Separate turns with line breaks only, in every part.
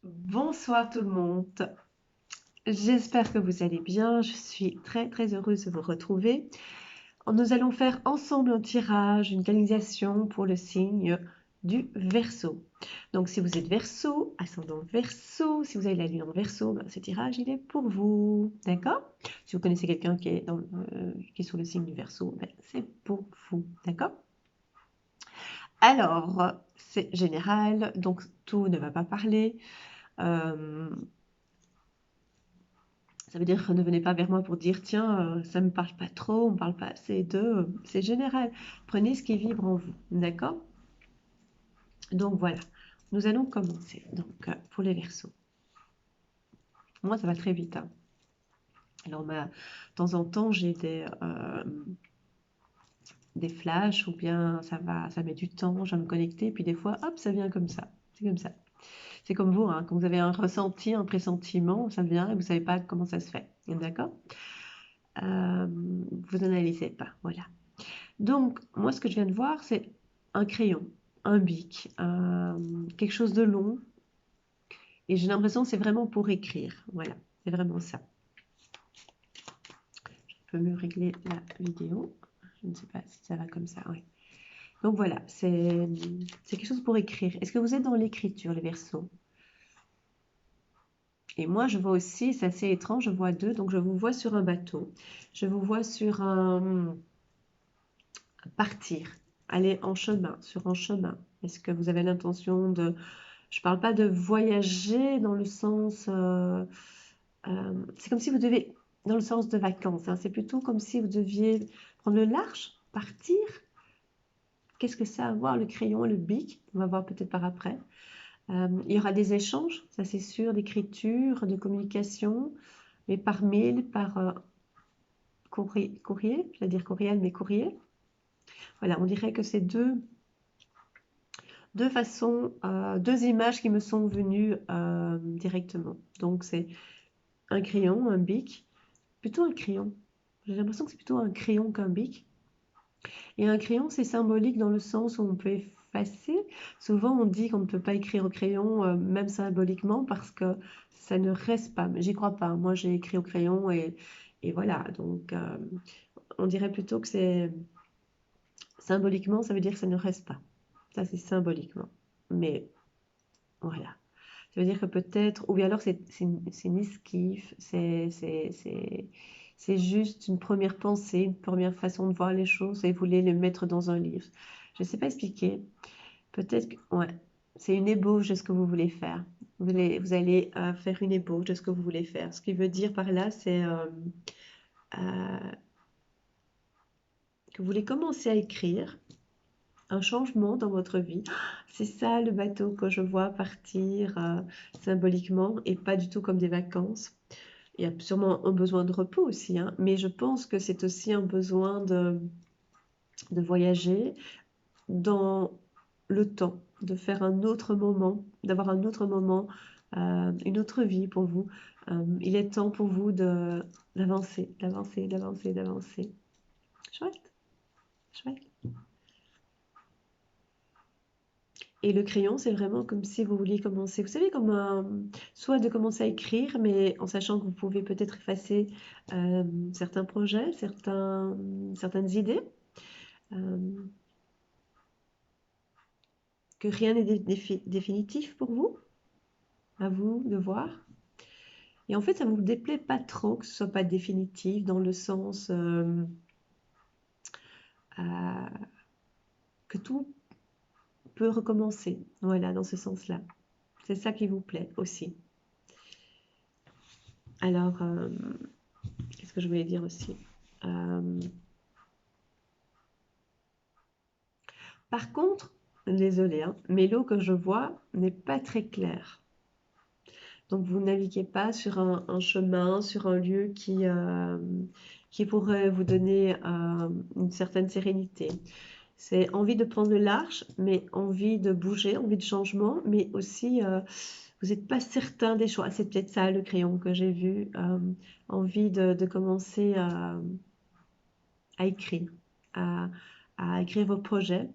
Bonsoir tout le monde. J'espère que vous allez bien. Je suis très heureuse de vous retrouver. Nous allons faire ensemble un tirage, une canalisation pour le signe du Verseau. Donc si vous êtes Verseau, ascendant Verseau, si vous avez la lune en Verseau, ce tirage il est pour vous. D'accord? Si vous connaissez quelqu'un qui est sous le signe du Verseau, c'est pour vous. D'accord? Alors, c'est général, donc tout ne va pas parler. Euh, Ça veut dire que ne venez pas vers moi pour dire tiens, ça ne me parle pas trop, on ne parle pas assez de. C'est général. Prenez ce qui vibre en vous. D'accord? Donc voilà. Nous allons commencer. Donc pour les Verseaux. Moi, ça va très vite, hein. Alors, de temps en temps, j'ai des flashs ou bien ça met du temps, je vais me connecter. Puis des fois, hop, ça vient comme ça. C'est comme ça. C'est comme vous, hein, quand vous avez un ressenti, un pressentiment, ça vient et vous ne savez pas comment ça se fait. D'accord? Vous n'analysez pas. Voilà. Donc, moi, ce que je viens de voir, c'est un crayon, un bic, quelque chose de long. Et j'ai l'impression que c'est vraiment pour écrire. Voilà, c'est vraiment ça. Je peux mieux régler la vidéo. Je ne sais pas si ça va comme ça. Oui. Donc voilà, c'est quelque chose pour écrire. Est-ce que vous êtes dans l'écriture, les Verseaux? Et moi, je vois aussi, c'est assez étrange, je vois deux. Donc, je vous vois sur un bateau. Je vous vois sur un partir, aller en chemin, sur un chemin. Est-ce que vous avez l'intention de... Je ne parle pas de voyager dans le sens... c'est comme si vous devez... Dans le sens de vacances, hein, c'est plutôt comme si vous deviez prendre le large, partir. Qu'est-ce que ça a à voir, le crayon et le bic? On va voir peut-être par après. Il y aura des échanges, ça c'est sûr, d'écriture, de communication, mais par mail, par courrier, je vais dire courriel, mais courrier. Voilà, on dirait que c'est deux façons, deux images qui me sont venues directement. Donc c'est un crayon, un bic, plutôt un crayon. J'ai l'impression que c'est plutôt un crayon qu'un bic. Et un crayon, c'est symbolique dans le sens où on peut effacer. Souvent, on dit qu'on ne peut pas écrire au crayon, même symboliquement, parce que ça ne reste pas. Mais j'y crois pas. Moi, j'ai écrit au crayon et voilà. Donc, on dirait plutôt que c'est symboliquement, ça veut dire que ça ne reste pas. Ça, c'est symboliquement. Mais voilà. Ça veut dire que peut-être, ou bien alors c'est une esquive, c'est juste une première pensée, une première façon de voir les choses et vous voulez le mettre dans un livre. Je ne sais pas expliquer. Peut-être que, ouais, c'est une ébauche de ce que vous voulez faire. Vous allez faire une ébauche de ce que vous voulez faire. Ce qui veut dire par là, c'est euh, que vous voulez commencer à écrire un changement dans votre vie. C'est ça le bateau que je vois partir symboliquement et pas du tout comme des vacances. Il y a sûrement un besoin de repos aussi, hein, mais je pense que c'est aussi un besoin de voyager dans le temps, de faire un autre moment, d'avoir un autre moment, une autre vie pour vous. Il est temps pour vous d'avancer. Chouette, chouette. Et le crayon, c'est vraiment comme si vous vouliez commencer, vous savez, soit de commencer à écrire, mais en sachant que vous pouvez peut-être effacer certains projets, certaines idées, euh, que rien n'est définitif pour vous, à vous de voir. Et en fait, ça ne vous déplaît pas trop que ce soit pas définitif dans le sens euh, que tout peut recommencer. Voilà, dans ce sens-là. C'est ça qui vous plaît aussi. Alors, qu'est-ce que je voulais dire aussi? Euh, Par contre, désolé, hein, mais l'eau que je vois n'est pas très claire. Donc vous naviguez pas sur un chemin, sur un lieu qui pourrait vous donner une certaine sérénité. C'est envie de prendre le large, mais envie de bouger, envie de changement, mais aussi vous n'êtes pas certain des choix. C'est peut-être ça le crayon que j'ai vu. Envie de commencer à écrire, à, à écrire vos projets.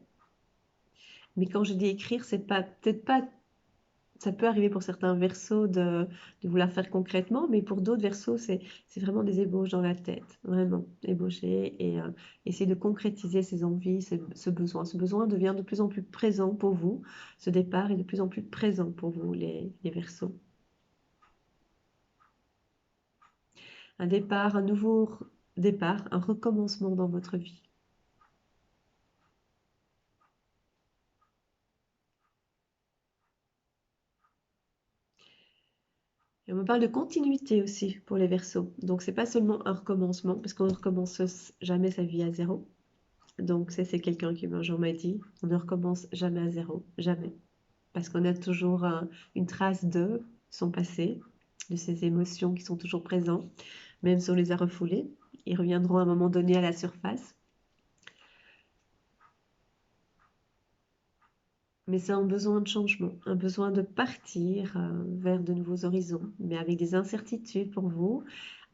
Mais quand je dis écrire, c'est pas peut-être pas ça peut arriver pour certains versos de vouloir faire concrètement, mais pour d'autres versos, c'est vraiment des ébauches dans la tête, vraiment, ébaucher et essayer de concrétiser ces envies, ce besoin. Ce besoin devient de plus en plus présent pour vous, ce départ est de plus en plus présent pour vous, les versos. Un départ, un nouveau départ, un recommencement dans votre vie. Et on me parle de continuité aussi pour les Verseaux. Donc, c'est pas seulement un recommencement, parce qu'on ne recommence jamais sa vie à zéro. Donc, ça, c'est quelqu'un qui un jour m'a dit, on ne recommence jamais à zéro, jamais. Parce qu'on a toujours une trace de son passé, de ses émotions qui sont toujours présentes, même si on les a refoulées. Ils reviendront à un moment donné à la surface. Mais c'est un besoin de changement, un besoin de partir vers de nouveaux horizons, mais avec des incertitudes pour vous.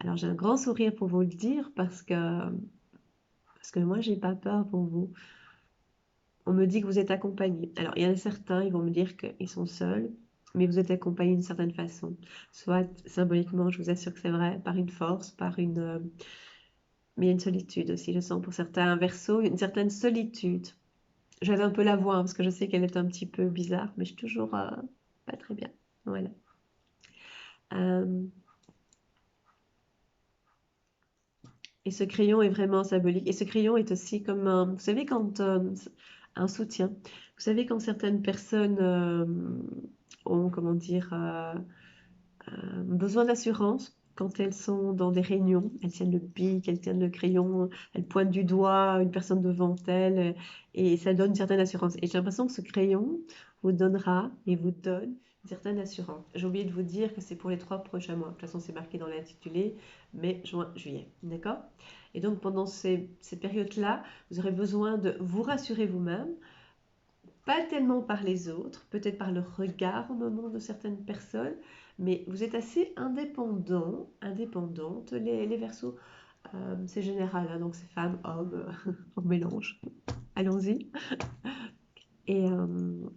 Alors j'ai un grand sourire pour vous le dire parce que moi j'ai pas peur pour vous. On me dit que vous êtes accompagné. Alors il y en a certains, ils vont me dire qu'ils sont seuls, mais vous êtes accompagné d'une certaine façon. Soit symboliquement, je vous assure que c'est vrai, par une force, par une... mais il y a une solitude aussi, je sens pour certains versos, une certaine solitude. J'avais un peu la voix, hein, parce que je sais qu'elle est un petit peu bizarre, mais je suis toujours pas très bien. Voilà. Euh, et ce crayon est vraiment symbolique. Et ce crayon est aussi comme un, vous savez, quand un soutien. Vous savez, quand certaines personnes ont, comment dire, besoin d'assurance, quand elles sont dans des réunions, elles tiennent le bic, elles tiennent le crayon, elles pointent du doigt une personne devant elles, et ça donne une certaine assurance. Et j'ai l'impression que ce crayon vous donnera et vous donne une certaine assurance. J'ai oublié de vous dire que c'est pour les 3 prochains mois. De toute façon, c'est marqué dans l'intitulé, mai, juin, juillet. D'accord? Et donc, pendant ces périodes-là, vous aurez besoin de vous rassurer vous-même, pas tellement par les autres, peut-être par le regard au moment de certaines personnes, mais vous êtes assez indépendant, indépendante. Les Verseaux, c'est général, hein, donc c'est femmes, hommes, on mélange. Allons-y. Et, euh,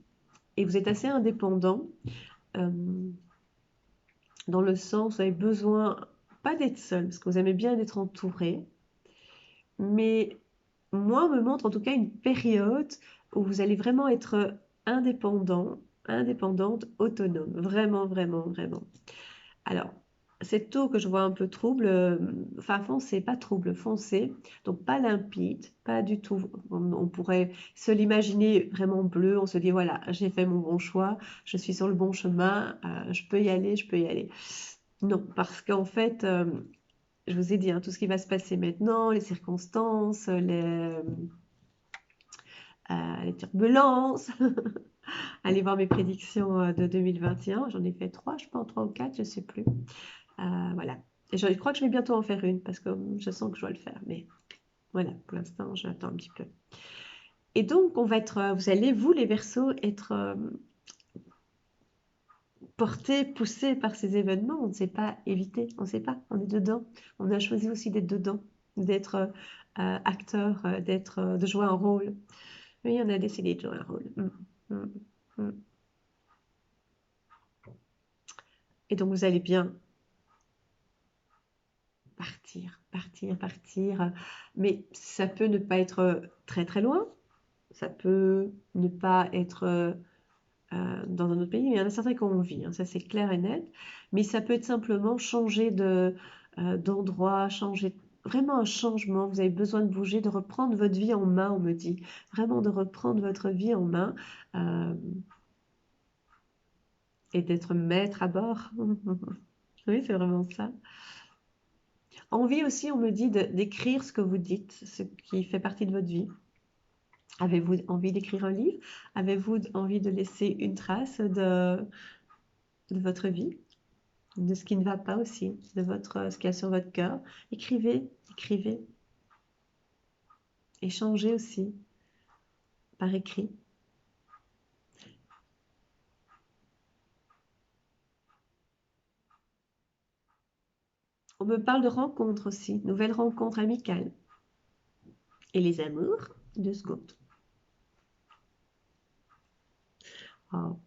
et vous êtes assez indépendant euh, dans le sens où vous avez besoin, pas d'être seul, parce que vous aimez bien être entouré, mais moi, on me montre en tout cas une période où vous allez vraiment être indépendant, indépendante, autonome. Vraiment, vraiment, vraiment. Alors, c'est tôt que je vois un peu trouble, enfin foncé, pas trouble, foncé, donc pas limpide, pas du tout. On pourrait se l'imaginer vraiment bleu, on se dit voilà, j'ai fait mon bon choix, je suis sur le bon chemin, je peux y aller, je peux y aller. Non, parce qu'en fait, je vous ai dit, hein, tout ce qui va se passer maintenant, les circonstances, les turbulences. Allez voir mes prédictions de 2021. J'en ai fait 3, je pense, 3 ou 4, je ne sais plus. Voilà. Et je crois que je vais bientôt en faire une parce que je sens que je dois le faire. Mais voilà, pour l'instant, j'attends un petit peu. Et donc, on va être, vous allez, vous les Verseaux, être portés, poussés par ces événements. On ne sait pas éviter, on ne sait pas, on est dedans. On a choisi aussi d'être dedans, d'être acteur, de jouer un rôle. Oui, on a décidé de jouer un rôle. Mm, mm. Et donc, vous allez bien partir, partir, partir. Mais ça peut ne pas être très, très loin. Ça peut ne pas être dans un autre pays. Mais il y en a certains qui ont envie, hein, ça c'est clair et net. Mais ça peut être simplement changer d'endroit, changer vraiment un changement. Vous avez besoin de bouger, de reprendre votre vie en main, on me dit. Vraiment de reprendre votre vie en main euh, et d'être maître à bord. Oui, c'est vraiment ça. Envie aussi, on me dit d'écrire ce que vous dites, ce qui fait partie de votre vie. Avez-vous envie d'écrire un livre? Avez-vous envie de laisser une trace de votre vie, de ce qui ne va pas aussi, de ce qu'il y a sur votre cœur? Écrivez, écrivez. Échangez aussi par écrit. On me parle de rencontres aussi, nouvelles rencontres amicales. Et les amours, 2 secondes. Oh.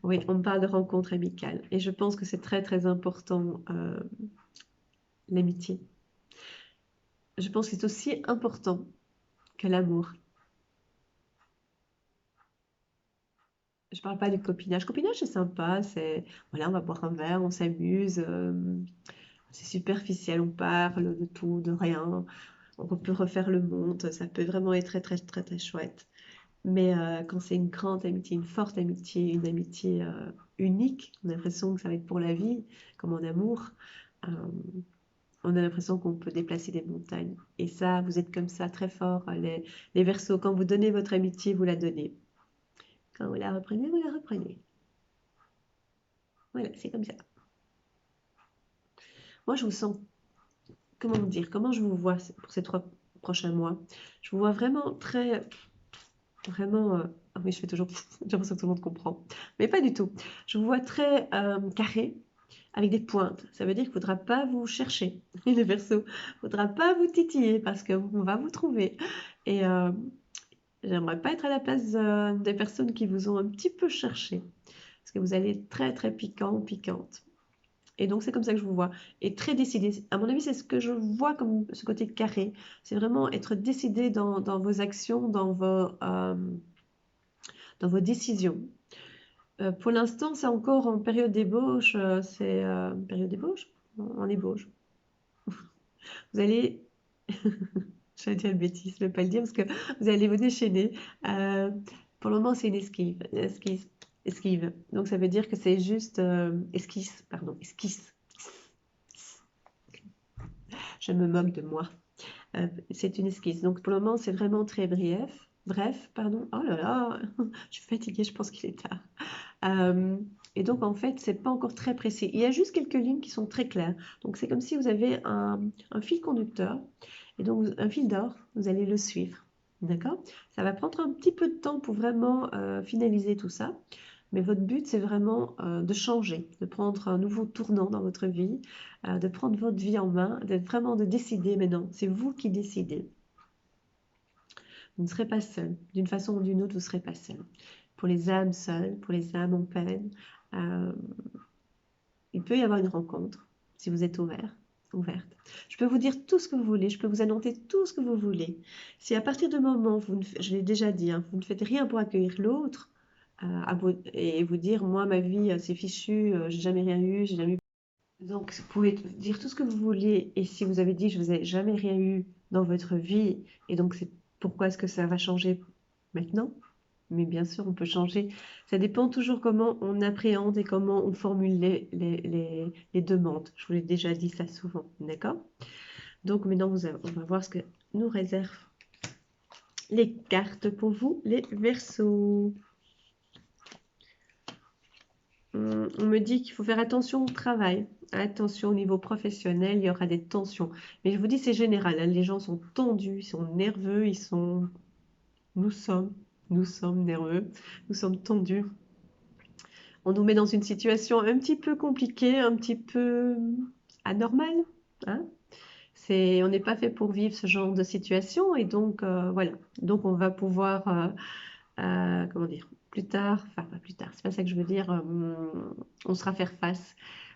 Oui, on me parle de rencontres amicales. Et je pense que c'est très très important, l'amitié. Je pense que c'est aussi important que l'amour. Je parle pas du copinage. Copinage, c'est sympa, c'est voilà, on va boire un verre, on s'amuse, c'est superficiel, on parle de tout, de rien. On peut refaire le monde, ça peut vraiment être très très très très chouette. Mais quand c'est une grande amitié, une forte amitié, une amitié unique, on a l'impression que ça va être pour la vie, comme en amour. euh, on a l'impression qu'on peut déplacer des montagnes. Et ça, vous êtes comme ça, très fort, les Verseaux. Quand vous donnez votre amitié, vous la donnez. Quand vous la reprenez, vous la reprenez. Voilà, c'est comme ça. Moi, je vous sens, comment vous dire, comment je vous vois pour ces 3 prochains mois. Je vous vois vraiment très, vraiment, ah oui, je fais toujours, j'ai l'impression que tout le monde comprend. Mais pas du tout. Je vous vois très carré, avec des pointes. Ça veut dire qu'il ne faudra pas vous chercher, les Verseaux. Il ne faudra pas vous titiller parce qu'on va vous trouver. Et j'aimerais pas être à la place des personnes qui vous ont un petit peu cherché. Parce que vous allez être très très piquant, piquante. Et donc c'est comme ça que je vous vois. Et très décidé. À mon avis, c'est ce que je vois comme ce côté carré. C'est vraiment être décidé dans vos actions, dans vos décisions. Pour l'instant, c'est encore en période d'ébauche. C'est période d'ébauche? En ébauche. Vous allez, j'allais dire une bêtise, je ne vais pas le dire parce que vous allez vous déchaîner. Euh, pour le moment, c'est une esquive, esquive. Donc ça veut dire que c'est juste esquisse, pardon, esquisse. Je me moque de moi. C'est une esquisse. Donc pour le moment, c'est vraiment très bref. Bref, pardon. Oh là là, je suis fatiguée, je pense qu'il est tard. Euh, et donc en fait, c'est pas encore très précis. Il y a juste quelques lignes qui sont très claires. Donc c'est comme si vous avez un fil conducteur et donc un fil d'or, vous allez le suivre. D'accord? Ça va prendre un petit peu de temps pour vraiment finaliser tout ça. Mais votre but, c'est vraiment de changer, de prendre un nouveau tournant dans votre vie, de prendre votre vie en main, vraiment de décider maintenant. C'est vous qui décidez. Vous ne serez pas seul. D'une façon ou d'une autre, vous ne serez pas seul. Pour les âmes seules, pour les âmes en peine, euh, il peut y avoir une rencontre si vous êtes ouverte. Je peux vous dire tout ce que vous voulez, je peux vous annoncer tout ce que vous voulez. Si à partir du moment, je l'ai déjà dit, hein, vous ne faites rien pour accueillir l'autre et vous dire, moi, ma vie, c'est fichu, j'ai jamais rien eu, j'ai jamais eu. Donc, vous pouvez dire tout ce que vous voulez, et si vous avez dit, je vous ai jamais rien eu dans votre vie, et donc c'est pourquoi est-ce que ça va changer maintenant? Mais bien sûr, on peut changer. Ça dépend toujours comment on appréhende et comment on formule les demandes. Je vous l'ai déjà dit ça souvent, d'accord? Donc maintenant, on va voir ce que nous réservent les cartes pour vous, les Verseaux. On me dit qu'il faut faire attention au travail. Attention au niveau professionnel, il y aura des tensions. Mais je vous dis, c'est général, hein. Les gens sont tendus, ils sont nerveux, Nous sommes, nous sommes nerveux, nous sommes tendus. On nous met dans une situation un petit peu compliquée, un petit peu anormale, hein. On n'est pas fait pour vivre ce genre de situation et donc voilà. Donc on va pouvoir, comment dire, plus tard, enfin pas plus tard, c'est pas ça que je veux dire, on sera faire face.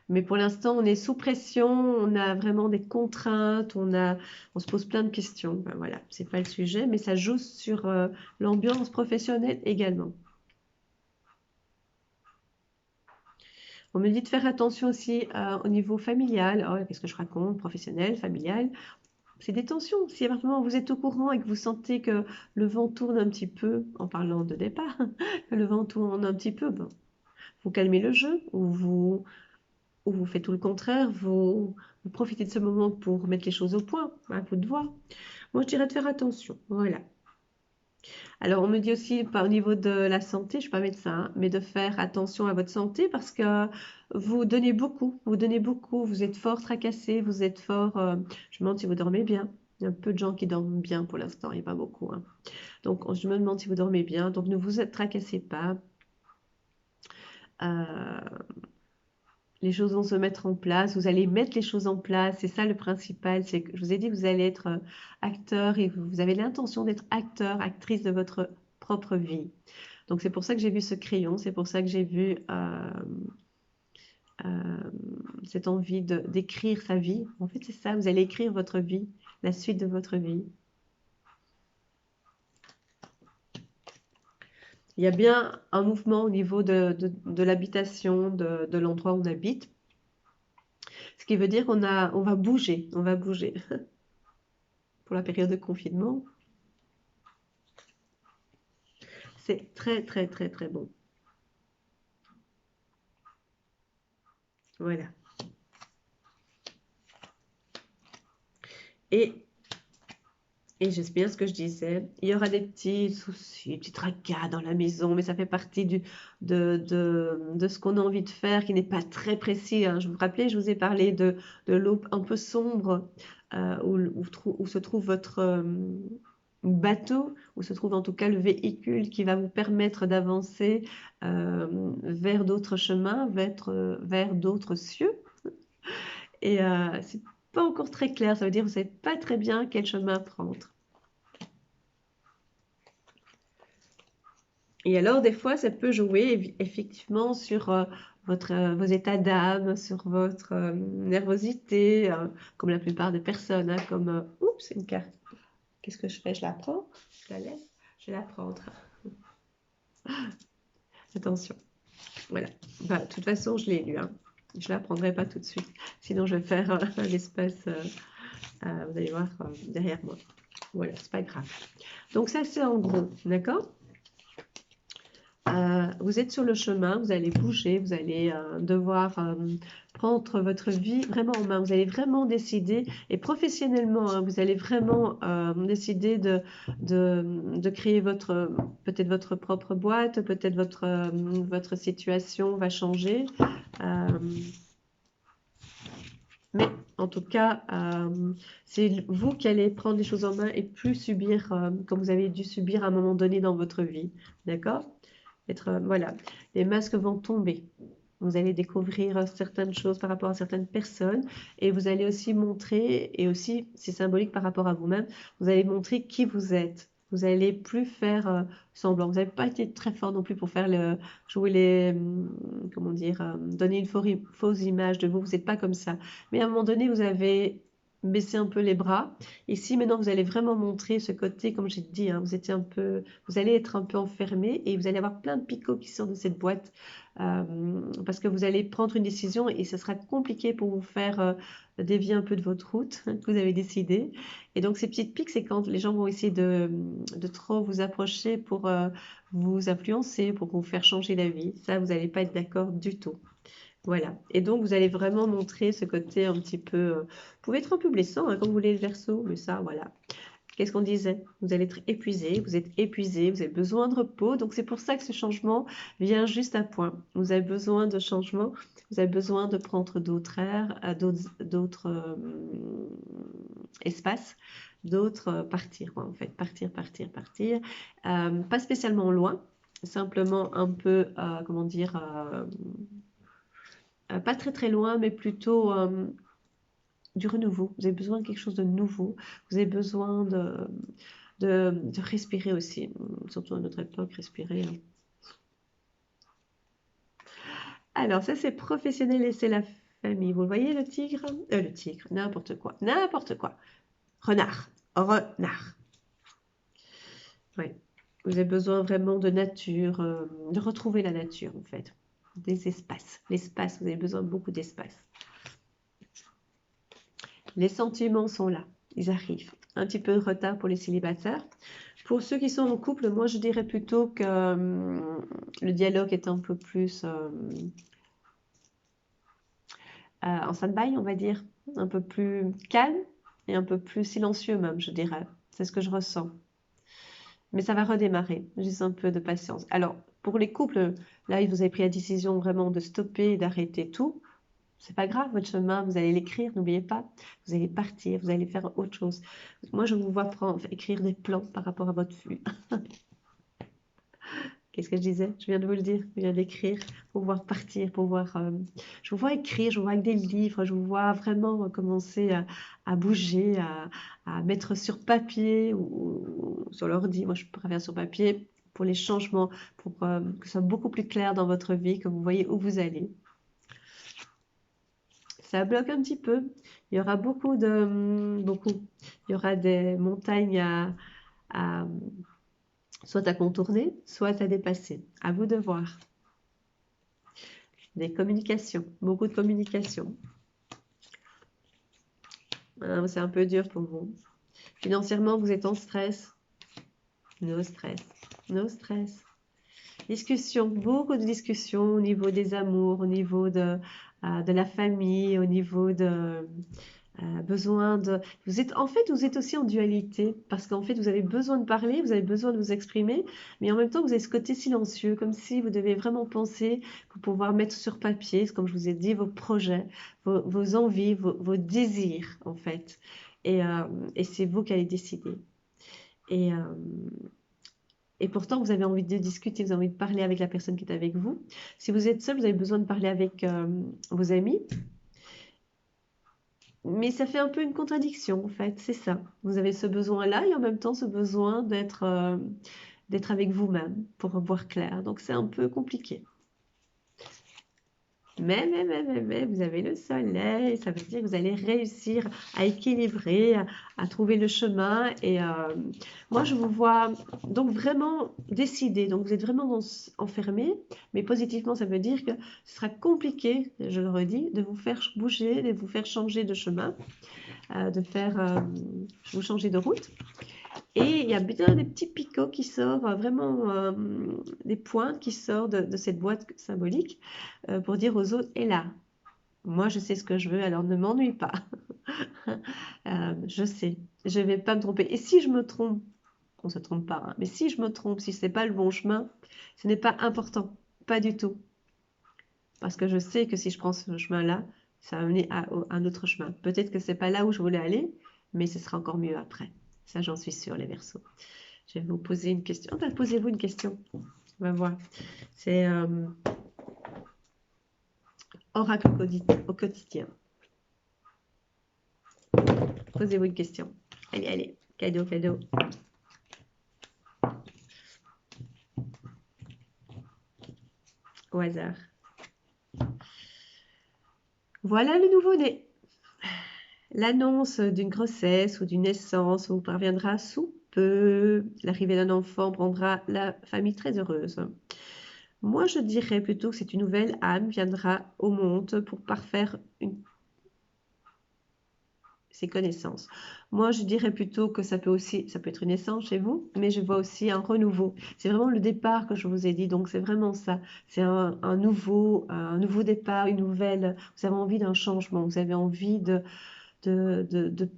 Mais pour l'instant, on est sous pression, on a vraiment des contraintes, on se pose plein de questions. Ben voilà, c'est pas le sujet, mais ça joue sur l'ambiance professionnelle également. On me dit de faire attention aussi au niveau familial. Oh, qu'est-ce que je raconte? Professionnel, familial. C'est des tensions. Si à partir du moment où vous êtes au courant et que vous sentez que le vent tourne un petit peu, en parlant de départ, que le vent tourne un petit peu, bon, vous calmez le jeu ou vous faites tout le contraire, vous profitez de ce moment pour mettre les choses au point, à vous de voir. Moi, je dirais de faire attention. Voilà. Alors, on me dit aussi, pas au niveau de la santé, je ne suis pas médecin, hein, mais de faire attention à votre santé parce que vous donnez beaucoup, vous êtes fort tracassé, vous êtes fort, je me demande si vous dormez bien. Il y a un peu de gens qui dorment bien pour l'instant, il n'y a pas beaucoup, hein. Donc, je me demande si vous dormez bien. Donc, ne vous tracassez pas. Euh, les choses vont se mettre en place, vous allez mettre les choses en place, c'est ça le principal, c'est que je vous ai dit que vous allez être acteur et vous avez l'intention d'être acteur, actrice de votre propre vie. Donc c'est pour ça que j'ai vu ce crayon, c'est pour ça que j'ai vu euh, cette envie d'écrire sa vie. En fait, c'est ça, vous allez écrire votre vie, la suite de votre vie. Il y a bien un mouvement au niveau de l'habitation, de l'endroit où on habite. Ce qui veut dire on va bouger, on va bouger. Pour la période de confinement, c'est très, très, très, très bon. Voilà. Et, et j'espère ce que je disais. Il y aura des petits soucis, des petits tracas dans la maison, mais ça fait partie de ce qu'on a envie de faire, qui n'est pas très précis, hein. Je vous rappelais, je vous ai parlé de l'eau un peu sombre où se trouve votre bateau, où se trouve en tout cas le véhicule qui va vous permettre d'avancer vers d'autres chemins, vers d'autres cieux. Et c'est pas encore très clair, ça veut dire que vous savez pas très bien quel chemin prendre. Et alors, des fois, ça peut jouer effectivement sur vos états d'âme, sur votre nervosité, comme la plupart des personnes, hein, comme, oups, c'est une carte. Qu'est-ce que je fais? Je la prends? Je la laisse? Je vais la prendre. Attention. Voilà. Bah, de toute façon, je l'ai lu, hein. Je la prendrai pas tout de suite. Sinon, je vais faire un espace, vous allez voir, derrière moi. Voilà, c'est pas grave. Donc ça, c'est en gros, d'accord? Vous êtes sur le chemin, vous allez bouger, vous allez devoir prendre votre vie vraiment en main. Vous allez vraiment décider, et professionnellement, hein, vous allez vraiment décider de créer peut-être votre propre boîte, peut-être votre situation va changer. Mais en tout cas, c'est vous qui allez prendre les choses en main et plus subir comme vous avez dû subir à un moment donné dans votre vie. D'accord? Voilà, les masques vont tomber. Vous allez découvrir certaines choses par rapport à certaines personnes et vous allez aussi montrer, et aussi c'est symbolique par rapport à vous-même, vous allez montrer qui vous êtes. Vous n'allez plus faire semblant. Vous n'avez pas été très fort non plus pour faire jouer comment dire, donner une fausse image de vous. Vous n'êtes pas comme ça. Mais à un moment donné, vous avez baissé un peu les bras. Ici, maintenant, vous allez vraiment montrer ce côté, comme j'ai dit, hein, vous allez être un peu enfermé et vous allez avoir plein de picots qui sortent de cette boîte parce que vous allez prendre une décision et ce sera compliqué pour vous faire dévier un peu de votre route que vous avez décidé. Et donc, ces petites pics, c'est quand les gens vont essayer de trop vous approcher pour vous influencer, pour vous faire changer d'avis. Ça, vous n'allez pas être d'accord du tout. Voilà. Et donc, vous allez vraiment montrer ce côté un petit peu... vous pouvez être un peu blessant, hein, comme vous voulez le verso, mais ça, voilà. Qu'est-ce qu'on disait? Vous allez être épuisé, vous êtes épuisé, vous avez besoin de repos. Donc, c'est pour ça que ce changement vient juste à point. Vous avez besoin de changement, vous avez besoin de prendre d'autres airs, d'autres espaces, d'autres partir, quoi, en fait. Partir, partir, partir. Pas spécialement loin, simplement un peu, comment dire... pas très très loin, mais plutôt du renouveau. Vous avez besoin de quelque chose de nouveau. Vous avez besoin de respirer aussi. Surtout à notre époque, respirer, hein. Alors, ça c'est professionnel et c'est la famille. Vous voyez le tigre? Le tigre, n'importe quoi. N'importe quoi. Renard. Renard. Oui. Vous avez besoin vraiment de nature, de retrouver la nature en fait. Des espaces. L'espace, vous avez besoin de beaucoup d'espace. Les sentiments sont là, ils arrivent. Un petit peu de retard pour les célibataires. Pour ceux qui sont en couple, moi je dirais plutôt que le dialogue est un peu plus en stand-by, on va dire. Un peu plus calme et un peu plus silencieux même, je dirais. C'est ce que je ressens. Mais ça va redémarrer, juste un peu de patience. Alors, pour les couples, là, vous avez pris la décision vraiment de stopper et d'arrêter tout. C'est pas grave, votre chemin, vous allez l'écrire, n'oubliez pas. Vous allez partir, vous allez faire autre chose. Moi, je vous vois écrire des plans par rapport à votre vue. Qu'est-ce que je disais? Je viens de vous le dire, je viens d'écrire, pour pouvoir partir, je vous vois écrire, je vous vois avec des livres, je vous vois vraiment commencer à bouger, à mettre sur papier ou sur l'ordi. Moi, je préfère sur papier pour les changements, pour que ce soit beaucoup plus clair dans votre vie, que vous voyez où vous allez. Ça bloque un petit peu. Il y aura il y aura des montagnes à soit à contourner, soit à dépasser. À vous de voir. Des communications, beaucoup de communication. C'est un peu dur pour vous. Financièrement, vous êtes en stress. No stress. No stress. Discussion, beaucoup de discussions au niveau des amours, au niveau de la famille, au niveau de besoin de... vous êtes aussi en dualité, parce qu'en fait, vous avez besoin de parler, vous avez besoin de vous exprimer, mais en même temps, vous avez ce côté silencieux, comme si vous devez vraiment penser pour pouvoir mettre sur papier, comme je vous ai dit, vos projets, vos envies, vos désirs, en fait. Et c'est vous qui allez décider. Et, euh, et pourtant, vous avez envie de discuter, vous avez envie de parler avec la personne qui est avec vous. Si vous êtes seul, vous avez besoin de parler avec vos amis. Mais ça fait un peu une contradiction, en fait, c'est ça. Vous avez ce besoin-là et en même temps ce besoin d'être avec vous-même pour voir clair. Donc c'est un peu compliqué. Mais, vous avez le soleil, ça veut dire que vous allez réussir à équilibrer, à trouver le chemin. Et moi, je vous vois donc vraiment décidé. Donc, vous êtes vraiment enfermé, mais positivement, ça veut dire que ce sera compliqué, je le redis, de vous faire bouger, de vous faire changer de chemin, vous changer de route. Et il y a bien des petits picots qui sortent, vraiment des pointes qui sortent de cette boîte symbolique pour dire aux autres, et là, moi je sais ce que je veux, alors ne m'ennuie pas. Je sais, je ne vais pas me tromper. Et si je me trompe, on ne se trompe pas, hein, mais si je me trompe, si ce n'est pas le bon chemin, ce n'est pas important, pas du tout. Parce que je sais que si je prends ce chemin-là, ça va mener à un autre chemin. Peut-être que ce n'est pas là où je voulais aller, mais ce sera encore mieux après. Ça, j'en suis sûre, les Verseaux. Je vais vous poser une question. Posez-vous une question. On va voir. C'est oracle au quotidien. Posez-vous une question. Allez, allez. Cadeau, cadeau. Au hasard. Voilà le nouveau-né. L'annonce d'une grossesse ou d'une naissance vous parviendra sous peu. L'arrivée d'un enfant rendra la famille très heureuse. Moi, je dirais plutôt que c'est une nouvelle âme viendra au monde pour parfaire ses connaissances. Moi, je dirais plutôt que ça peut être une naissance chez vous, mais je vois aussi un renouveau. C'est vraiment le départ que je vous ai dit, donc c'est vraiment ça. C'est un nouveau départ, une nouvelle. Vous avez envie d'un changement, vous avez envie de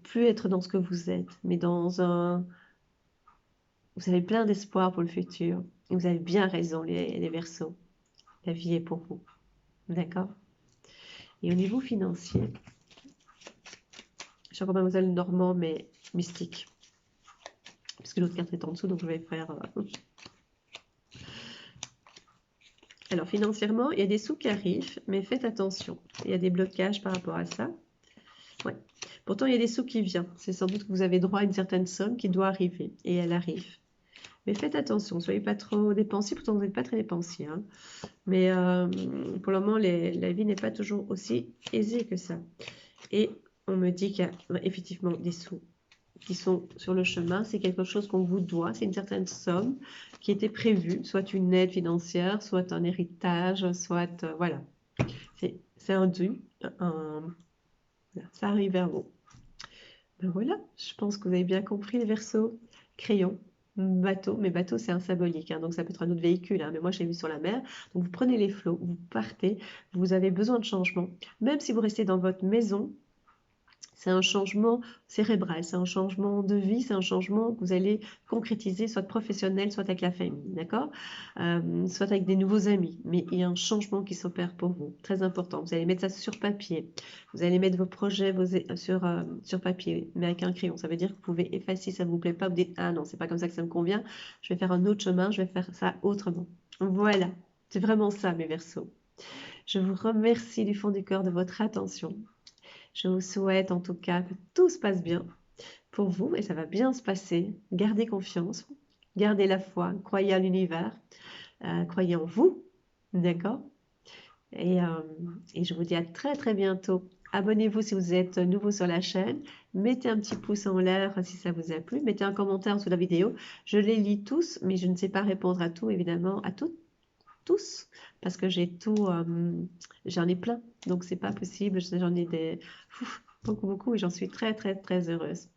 plus être dans ce que vous êtes, mais vous avez plein d'espoir pour le futur. Et vous avez bien raison, les Verseaux. La vie est pour vous. D'accord? Et au niveau financier, je suis encore Mademoiselle Normand, mais mystique. Parce que l'autre carte est en dessous, donc je vais faire... Alors, financièrement, il y a des sous qui arrivent, mais faites attention. Il y a des blocages par rapport à ça. Ouais. Pourtant, il y a des sous qui viennent. C'est sans doute que vous avez droit à une certaine somme qui doit arriver, et elle arrive. Mais faites attention, ne soyez pas trop dépensiers, pourtant vous n'êtes pas très dépensiers. Hein. Mais pour le moment, la vie n'est pas toujours aussi aisée que ça. Et on me dit qu'il y a effectivement des sous qui sont sur le chemin. C'est quelque chose qu'on vous doit, c'est une certaine somme qui était prévue, soit une aide financière, soit un héritage, soit... voilà, c'est un dû, ça arrive vers vous. Ben voilà, je pense que vous avez bien compris les Verseaux. Crayon, bateau, mais bateau c'est un symbolique, hein, donc ça peut être un autre véhicule, hein, mais moi j'ai vu sur la mer. Donc vous prenez les flots, vous partez, vous avez besoin de changement. Même si vous restez dans votre maison, c'est un changement cérébral, c'est un changement de vie, c'est un changement que vous allez concrétiser, soit professionnel, soit avec la famille, d'accord, soit avec des nouveaux amis. Mais il y a un changement qui s'opère pour vous, très important. Vous allez mettre ça sur papier, vous allez mettre vos projets sur papier, mais avec un crayon. Ça veut dire que vous pouvez effacer, ça ne vous plaît pas, vous dites « Ah non, c'est pas comme ça que ça me convient, je vais faire un autre chemin, je vais faire ça autrement. » Voilà, c'est vraiment ça, mes Verseaux. Je vous remercie du fond du cœur de votre attention. Je vous souhaite en tout cas que tout se passe bien pour vous et ça va bien se passer. Gardez confiance, Gardez la foi, croyez à l'univers, croyez en vous, d'accord? Et, euh, et je vous dis à très très bientôt. Abonnez-vous si vous êtes nouveau sur la chaîne. Mettez un petit pouce en l'air si ça vous a plu. Mettez un commentaire sous la vidéo. Je les lis tous, mais je ne sais pas répondre à tout, évidemment, à tous, parce que j'en ai plein. Donc c'est pas possible. J'en ai beaucoup, beaucoup, et j'en suis très très très heureuse.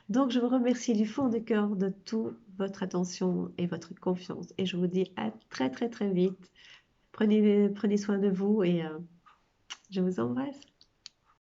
Donc je vous remercie du fond du cœur de toute votre attention et votre confiance. Et je vous dis à très très très vite. Prenez soin de vous et je vous embrasse.